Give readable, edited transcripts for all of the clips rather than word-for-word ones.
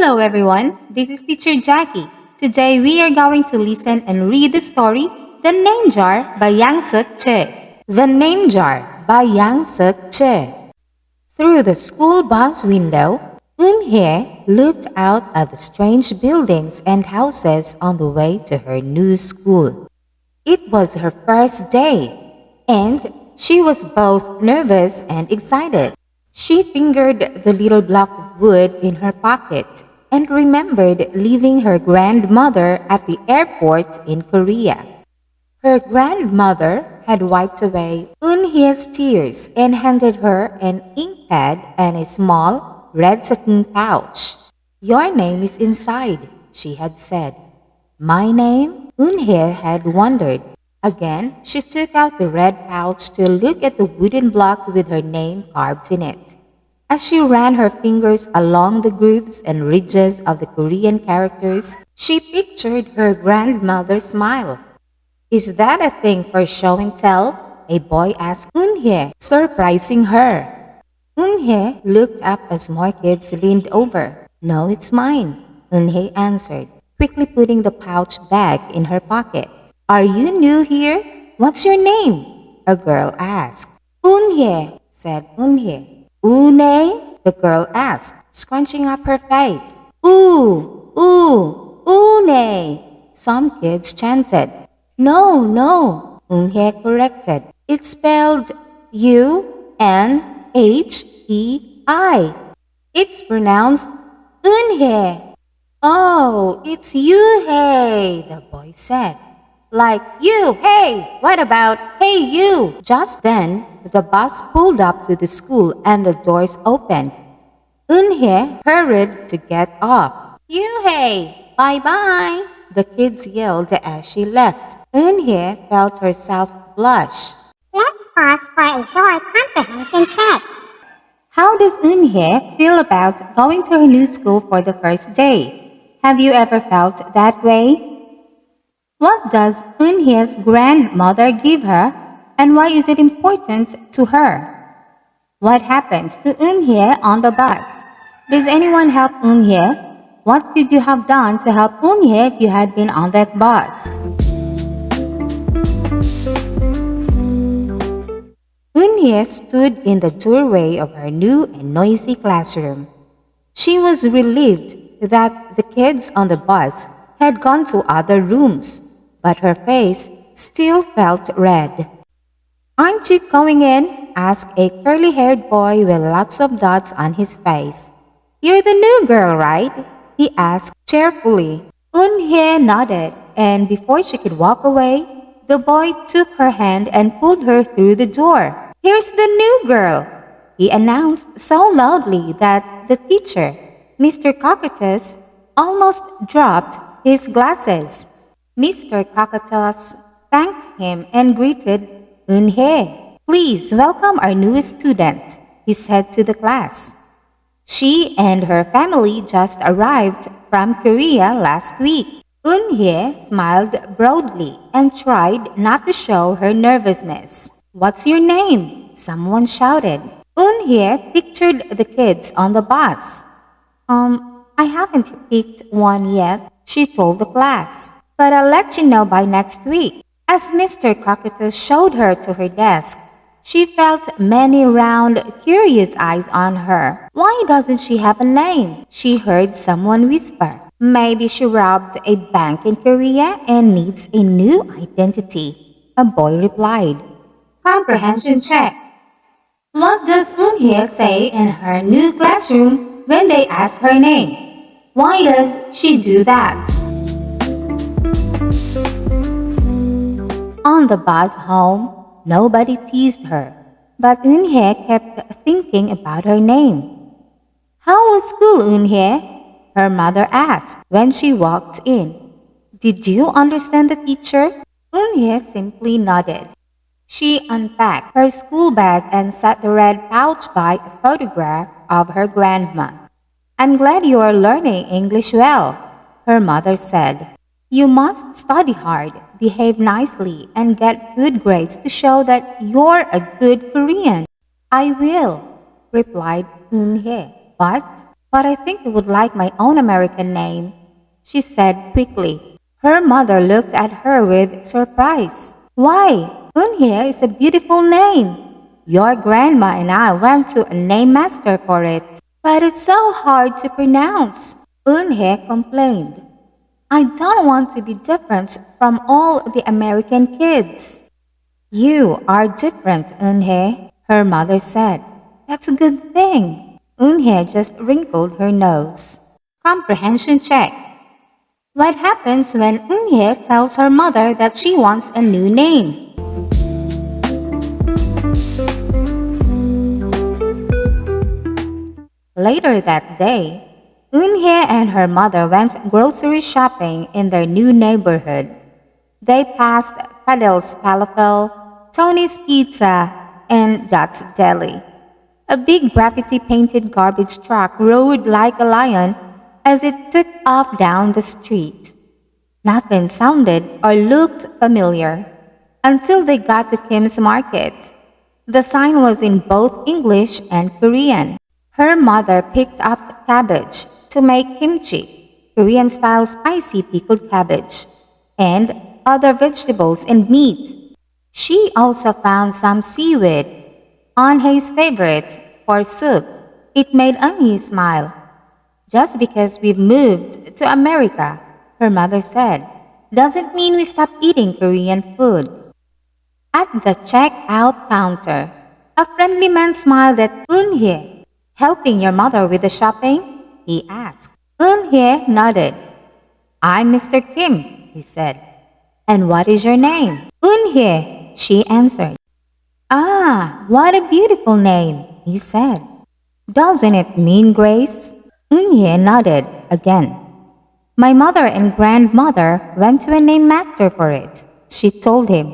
Hello everyone, this is teacher Jackie. Today we are going to listen and read the story The Name Jar by Yangsook Choi. The Name Jar by Yangsook Choi. Through the school bus window, Unhei looked out at the strange buildings and houses on the way to her new school. It was her first day, and she was both nervous and excited. She fingered the little block of wood in her pocket and remembered leaving her grandmother at the airport in Korea. Her grandmother had wiped away Unhei's tears and handed her an ink pad and a small red satin pouch. "Your name is inside," she had said. "My name?" Unhei had wondered. Again, she took out the red pouch to look at the wooden block with her name carved in it. As she ran her fingers along the grooves and ridges of the Korean characters, she pictured her grandmother's smile. "Is that a thing for show and tell?" a boy asked Unhei, surprising her. Unhei looked up as more kids leaned over. "No, it's mine," Unhei answered, quickly putting the pouch back in her pocket. "Are you new here? What's your name?" a girl asked. "Unhei," said Unhei. "Unhei?" the girl asked, scrunching up her face. Unhei," some kids chanted. No, Unhei corrected. "It's spelled Unhei. It's pronounced Unhei." "Oh, it's Unhei," the boy said. "Like you, hey, what about hey you?" Just then, the bus pulled up to the school and the doors opened. Unhei hurried to get off. "Unhei, bye-bye," the kids yelled as she left. Unhei felt herself blush. Let's pause for a short comprehension check. How does Unhei feel about going to her new school for the first day? Have you ever felt that way? What does Unhei's grandmother give her, and why is it important to her? What happens to Unhei on the bus? Does anyone help Unhei? What could you have done to help Unhei if you had been on that bus? Unhei stood in the doorway of her new and noisy classroom. She was relieved that the kids on the bus had gone to other rooms, but her face still felt red. "Aren't you going in?" asked a curly-haired boy with lots of dots on his face. "You're the new girl, right?" he asked cheerfully. Unhei nodded, and before she could walk away, the boy took her hand and pulled her through the door. "Here's the new girl," he announced so loudly that the teacher, Mr. Cocotos, almost dropped his glasses. Mr. Cocotos thanked him and greeted Unhei. "Please welcome our newest student," he said to the class. She and her family just arrived from Korea last week. Unhei smiled broadly and tried not to show her nervousness. "What's your name?" someone shouted. Unhei pictured the kids on the bus. I haven't picked one yet," she told the class. "But I'll let you know by next week." As Mr. Cocotus showed her to her desk, she felt many round, curious eyes on her. "Why doesn't she have a name?" she heard someone whisper. "Maybe she robbed a bank in Korea and needs a new identity," a boy replied. Comprehension check. What does Unhei say in her new classroom when they ask her name? Why does she do that? On the bus home, nobody teased her, but Unhei kept thinking about her name. "How was school, Unhei?" her mother asked when she walked in. "Did you understand the teacher?" Unhei simply nodded. She unpacked her school bag and set the red pouch by a photograph of her grandma. "I'm glad you are learning English well," her mother said. "You must study hard, behave nicely, and get good grades to show that you're a good Korean." "I will," replied Unhei. "But but I think I would like my own American name, she said quickly. Her mother looked at her with surprise. Why? Unhei is a beautiful name. Your grandma and I went to a name master for it. But it's so hard to pronounce, Unhei complained. I don't want to be different from all the American kids. You are different, Unhei, her mother said. That's a good thing. Unhei just wrinkled her nose. Comprehension check. What happens when Unhei tells her mother that she wants a new name? Later that day, Unhei and her mother went grocery shopping in their new neighborhood. They passed Padel's Falafel, Tony's Pizza, and Dot's Deli. A big graffiti-painted garbage truck roared like a lion as it took off down the street. Nothing sounded or looked familiar until they got to Kim's Market. The sign was in both English and Korean. Her mother picked up cabbage to make kimchi, Korean-style spicy pickled cabbage, and other vegetables and meat. She also found some seaweed, Unhei's favorite, for soup. It made Unhei smile. Just because we've moved to America, her mother said, doesn't mean we stop eating Korean food. At the checkout counter, a friendly man smiled at Unhei. Helping your mother with the shopping? He asked. Unhei nodded. I'm Mr. Kim, he said. And what is your name? Unhei, she answered. Ah, what a beautiful name, he said. Doesn't it mean grace? Unhei nodded again. My mother and grandmother went to a name master for it, she told him.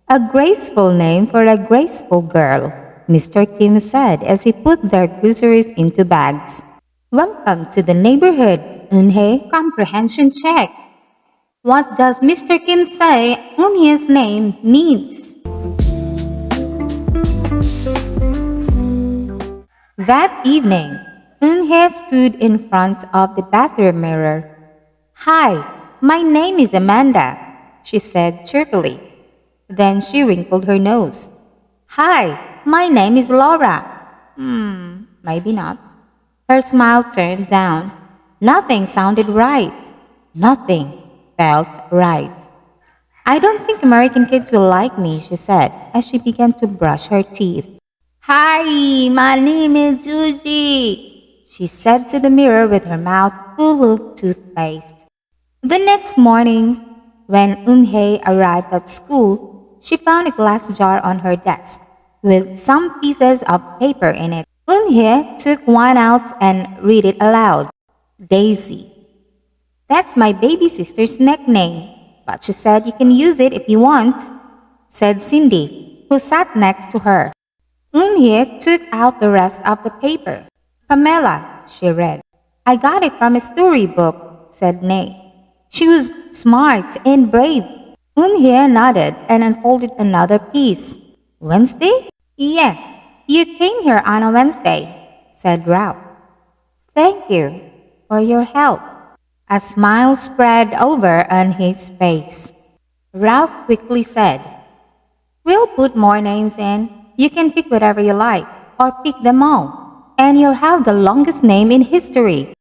A graceful name for a graceful girl, Mr. Kim said as he put their groceries into bags. Welcome to the neighborhood, Unhei. Comprehension check. What does Mr. Kim say Unhei's name means? That evening, Unhei stood in front of the bathroom mirror. Hi, my name is Amanda, she said cheerfully. Then she wrinkled her nose. Hi, my name is Laura. Maybe not. Her smile turned down. Nothing sounded right. Nothing felt right. I don't think American kids will like me, she said as she began to brush her teeth. Hi, my name is Rosie, she said to the mirror with her mouth full of toothpaste. The next morning, when Unhei arrived at school, she found a glass jar on her desk with some pieces of paper in it. Unhei took one out and read it aloud. Daisy. That's my baby sister's nickname, but she said you can use it if you want, said Cindy, who sat next to her. Unhei took out the rest of the paper. Pamela, she read. I got it from a storybook, said Nay. She was smart and brave. Unhei nodded and unfolded another piece. Wednesday? Yeah, you came here on a Wednesday, said Ralph. Thank you for your help. A smile spread over Unhei's face. Ralph quickly said, We'll put more names in. You can pick whatever you like, or pick them all, and you'll have the longest name in history.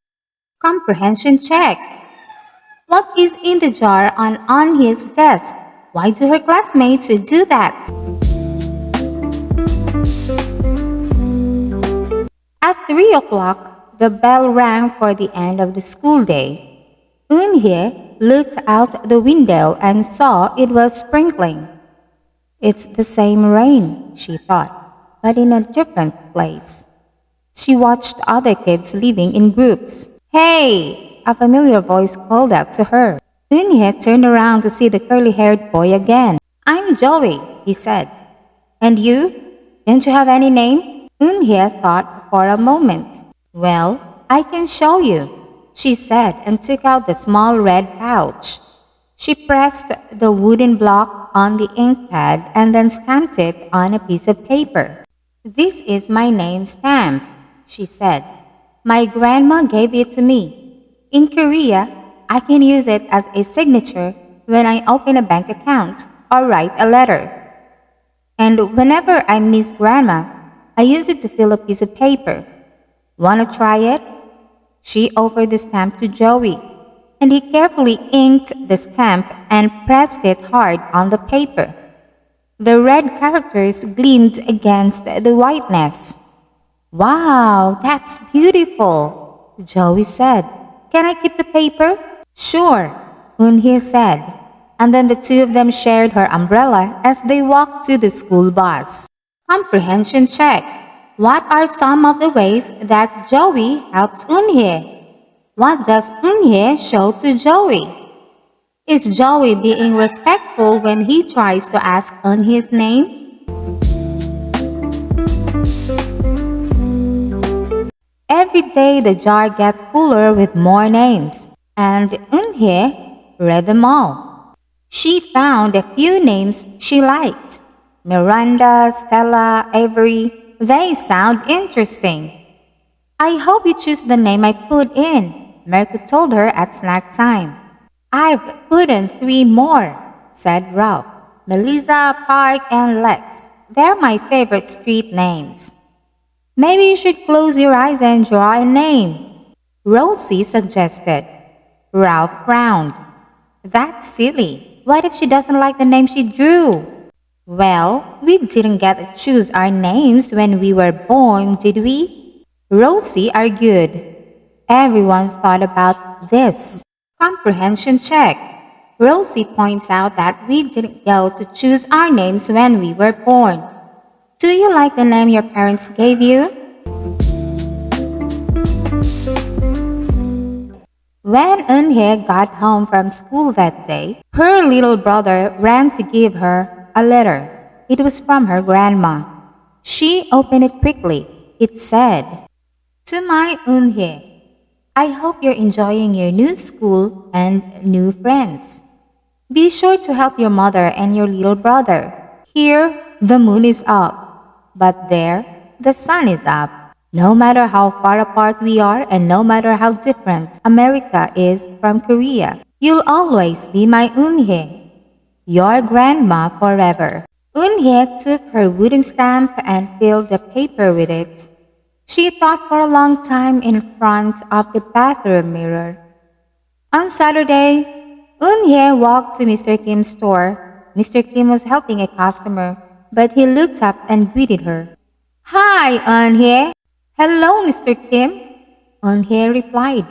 Comprehension check. What is in the jar on his desk? Why do her classmates do that? At 3 o'clock, the bell rang for the end of the school day. Unhei looked out the window and saw it was sprinkling. It's the same rain, she thought, but in a different place. She watched other kids leaving in groups. Hey! A familiar voice called out to her. Unhei turned around to see the curly-haired boy again. I'm Joey, he said. And you? Didn't you have any name? Unhei thought for a moment. Well, I can show you, she said and took out the small red pouch. She pressed the wooden block on the ink pad and then stamped it on a piece of paper. This is my name stamp, she said. My grandma gave it to me. In Korea, I can use it as a signature when I open a bank account or write a letter. And whenever I miss grandma, I use it to fill a piece of paper. Wanna try it? She offered the stamp to Joey, and he carefully inked the stamp and pressed it hard on the paper. The red characters gleamed against the whiteness. Wow, that's beautiful, Joey said. Can I keep the paper? Sure, Unhee said. And then the two of them shared her umbrella as they walked to the school bus. Comprehension check. What are some of the ways that Joey helps Unhei? What does Unhei show to Joey? Is Joey being respectful when he tries to ask Unhei's name? Every day the jar got fuller with more names, and Unhei read them all. She found a few names she liked. Miranda, Stella, Avery, they sound interesting. I hope you choose the name I put in, Merku told her at snack time. I've put in 3 more, said Ralph. Melissa, Park, and Lex. They're my favorite street names. Maybe you should close your eyes and draw a name, Rosie suggested. Ralph frowned. That's silly. What if she doesn't like the name she drew? Well, we didn't get to choose our names when we were born, did we? Rosie argued. Everyone thought about this. Comprehension check. Rosie points out that we didn't go to choose our names when we were born. Do you like the name your parents gave you? When Unhei got home from school that day, her little brother ran to give her a letter. It was from her grandma. She opened it quickly. It said, "To my Unhei, I hope you're enjoying your new school and new friends. Be sure to help your mother and your little brother. Here, the moon is up. But there, the sun is up. No matter how far apart we are and no matter how different America is from Korea, you'll always be my Unhei, your grandma forever." Unhei took her wooden stamp and filled the paper with it. She thought for a long time in front of the bathroom mirror. On Saturday, Unhei walked to Mr. Kim's store. Mr. Kim was helping a customer, but he looked up and greeted her. "Hi, Unhei." "Hello, Mr. Kim," Unhei replied.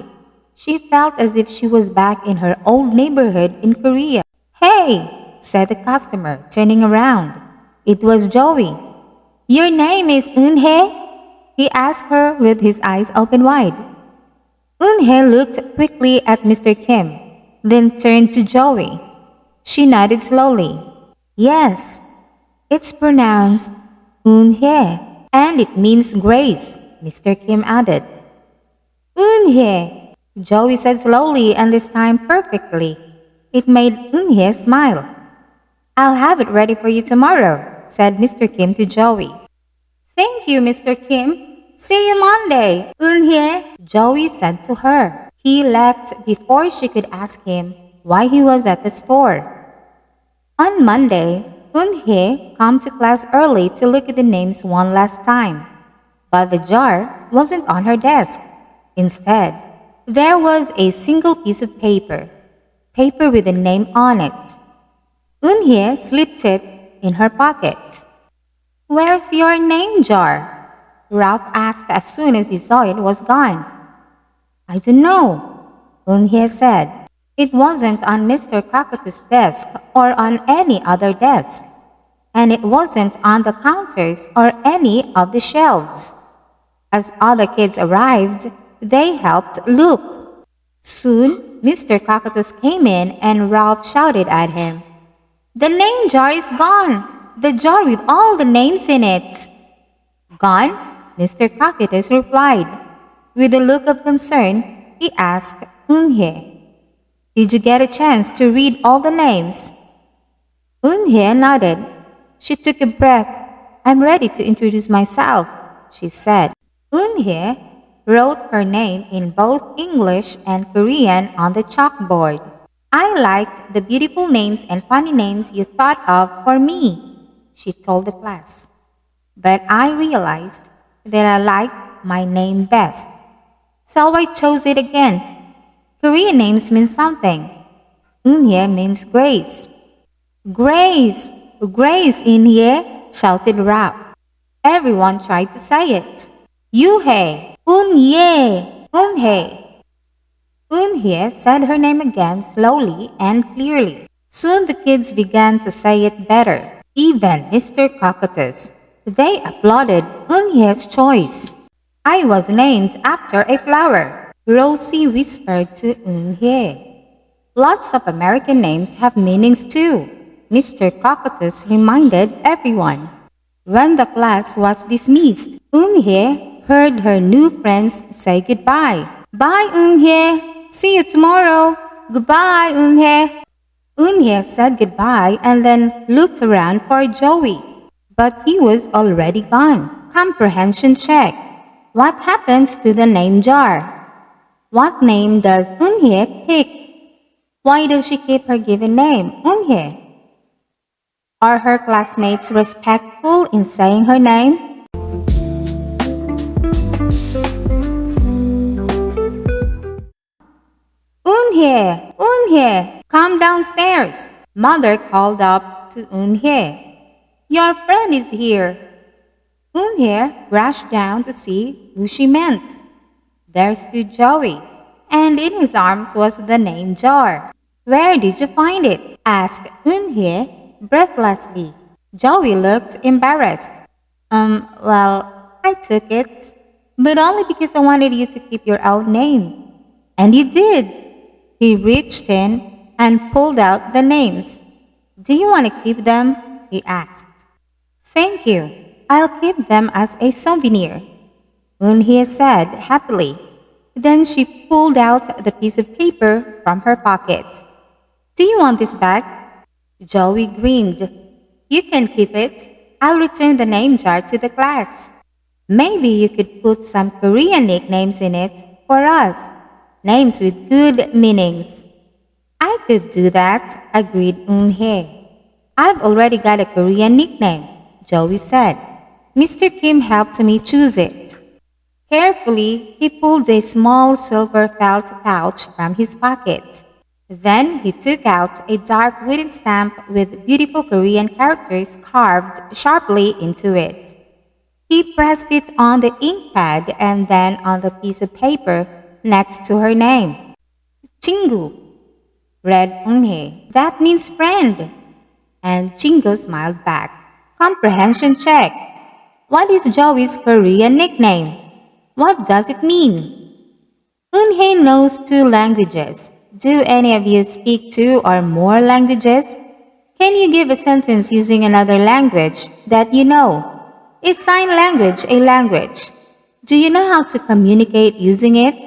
She felt as if she was back in her old neighborhood in Korea. "Hey," said the customer, turning around. It was Joey. "Your name is Unhei?" he asked her with his eyes open wide. Unhei looked quickly at Mr. Kim, then turned to Joey. She nodded slowly. "Yes, it's pronounced Unhei, and it means grace," Mr. Kim added. "Unhei," Joey said slowly and this time perfectly. It made Unhei smile. "I'll have it ready for you tomorrow," said Mr. Kim to Joey. "Thank you, Mr. Kim. See you Monday, Unhei," Joey said to her. He left before she could ask him why he was at the store. On Monday, Unhei came to class early to look at the names one last time. But the jar wasn't on her desk. Instead, there was a single piece of paper with a name on it. Unhei slipped it in her pocket. "Where's your name jar?" Ralph asked as soon as he saw it was gone. "I don't know," Unhei said. "It wasn't on Mr. Cocotos' desk or on any other desk. And it wasn't on the counters or any of the shelves." As other kids arrived, they helped look. Soon, Mr. Cocotos came in and Ralph shouted at him, "The name jar is gone! The jar with all the names in it!" "Gone?" Mr. Cocotos replied. With a look of concern, he asked Unhei, "Did you get a chance to read all the names?" Unhei nodded. She took a breath. "I'm ready to introduce myself," she said. Unhei wrote her name in both English and Korean on the chalkboard. I liked the beautiful names and funny names you thought of for me, she told the class. But I realized that I liked my name best. So I chose it again. Korean names mean something. Unhei means grace. Grace! Grace, Unhei! Shouted Rap. Everyone tried to say it. Yuhei! Unhei! Unhei! Unhei said her name again slowly and clearly. Soon the kids began to say it better. Even Mr. Cocotos. They applauded Unhei's choice. I was named after a flower, Rosie whispered to Unhei. Lots of American names have meanings too, Mr. Cocotus reminded everyone. When the class was dismissed, Unhei heard her new friends say goodbye. Bye, Unhei. See you tomorrow. Goodbye, Unhei. Unhei said goodbye and then looked around for Joey, but he was already gone. Comprehension check. What happens to the name jar? What name does Unhei pick? Why does she keep her given name, Unhei? Are her classmates respectful in saying her name? Unhei! Unhei! Come downstairs! Mother called up to Unhei. Your friend is here. Unhei rushed down to see who she meant. There stood Joey, and in his arms was the name jar. Where did you find it? Asked Unhei breathlessly. Joey looked embarrassed. Well, I took it, but only because I wanted you to keep your own name. And you did. He reached in and pulled out the names. Do you want to keep them? He asked. Thank you. I'll keep them as a souvenir, Unhei said happily. Then she pulled out the piece of paper from her pocket. Do you want this back? Joey grinned. You can keep it. I'll return the name jar to the class. Maybe you could put some Korean nicknames in it for us. Names with good meanings. I could do that, agreed Unhei. I've already got a Korean nickname, Joey said. Mr. Kim helped me choose it. Carefully, he pulled a small silver felt pouch from his pocket. Then he took out a dark wooden stamp with beautiful Korean characters carved sharply into it. He pressed it on the ink pad and then on the piece of paper next to her name. Chingu, read Unhei. That means friend. And Chingu smiled back. Comprehension check. What is Joey's Korean nickname? What does it mean? Unhei knows 2 languages. Do any of you speak 2 or more languages? Can you give a sentence using another language that you know? Is sign language a language? Do you know how to communicate using it?